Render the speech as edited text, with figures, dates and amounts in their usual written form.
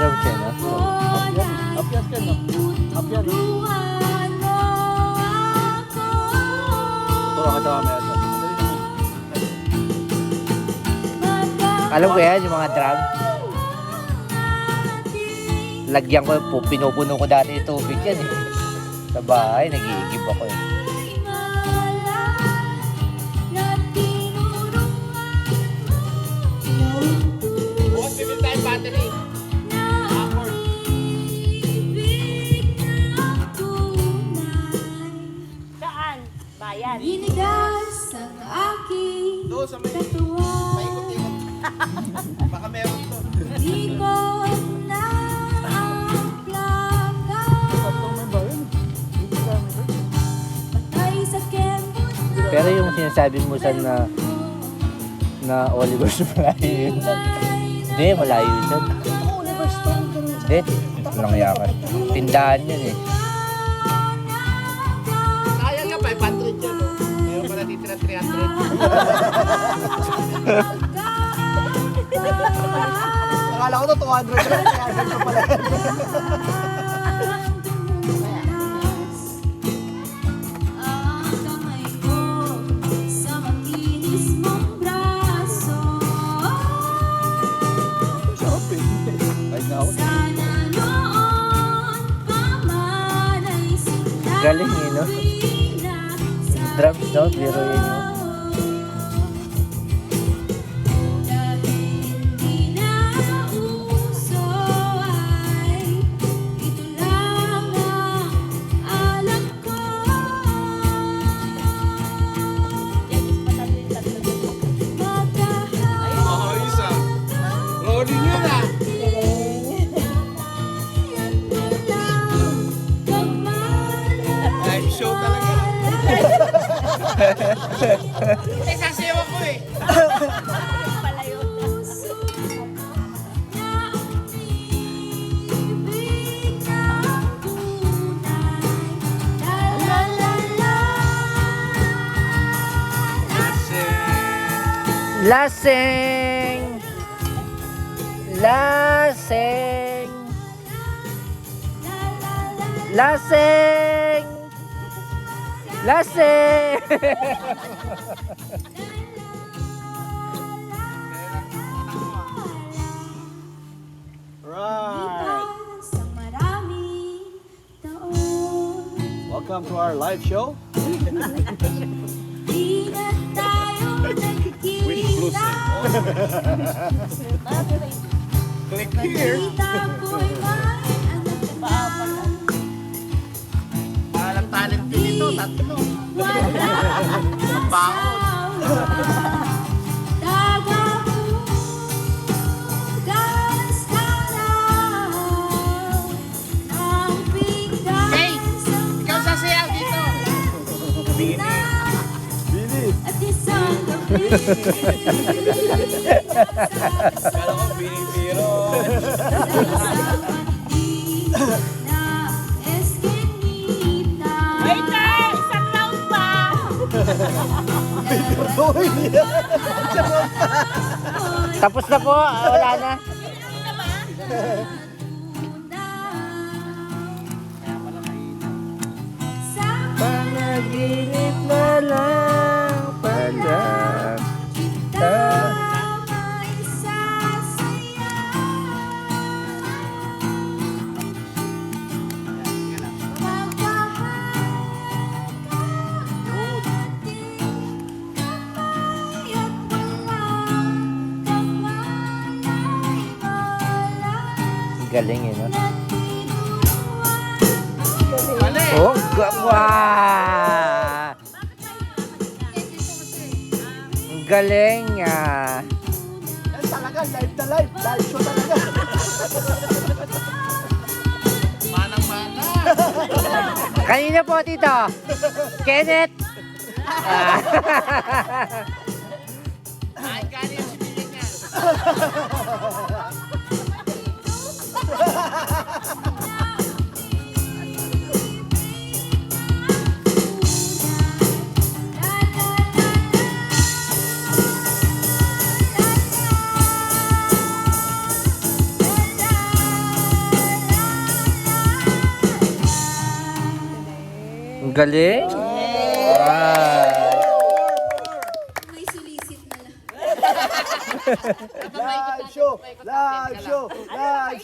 drums eh, no? So, Apias ka, no? Apias. Ito, ang dawa may ito. alam ko yan, yung mga drums. Lagyan ko, pinupuno ko dati yung tubig yan eh. Sa bahay, nag-iigib ako eh. Bukas bibili tayo battery. Saan? Bayan. Inigas ang aking Doon sa may katuwa. paikot-ikot. Baka meron to. Di ko na ang plaka. Patay sa kembot na Pero yung sinasabi mo sa na Oliver's malayo yun. Hindi, malayo yun. Hindi, lang yakan. Tindahan yun eh. Sayang nga, 500 yun. No? Meron pa natitira 300. Akala ko to 200 lang. 300 pa pala. ang kamay ko sa makinis mong braso. Shopping. Ay na ako. Sana noon pa man ay sinabi Galing eh, no? na sa Drums, no? Biro yun, no? dahil hindi na uso ay ito lang ang alam ko. Yan is patalo yung tatlo dito. Ayos ah. Rolling yun ah. Live show talaga. Eh, sasayaw ako eh. Pala yun. Lasing! Lasing! Lasing! Lasing! Right. Sa maraming taon, Welcome to our live show. di na tayo nagkikita. Click here. Kita ko'y may anak na. Parang talent din ito, tatlo. Wala Ang baon. tagahugas ka lang ng pinggan Hey! sa Ikaw sasayaw dito. Bini. At isang gabi Kala ko binibiro. na eskinita. Wait na! Isang round pa! Tapos na po, wala na. Sa Panaginip na lang pala. kita may sasaya. Ang galing eh, no? Mali. Oh, wow! Ang galing ah. Yan talaga, live na live. Live show talaga. Manang-mana. Kanina po, Tito. Kenneth. Ah. Ay, kani yung sibiling niya. Galing. Wow. May sulisit na lang. Live show! Live show! Live show!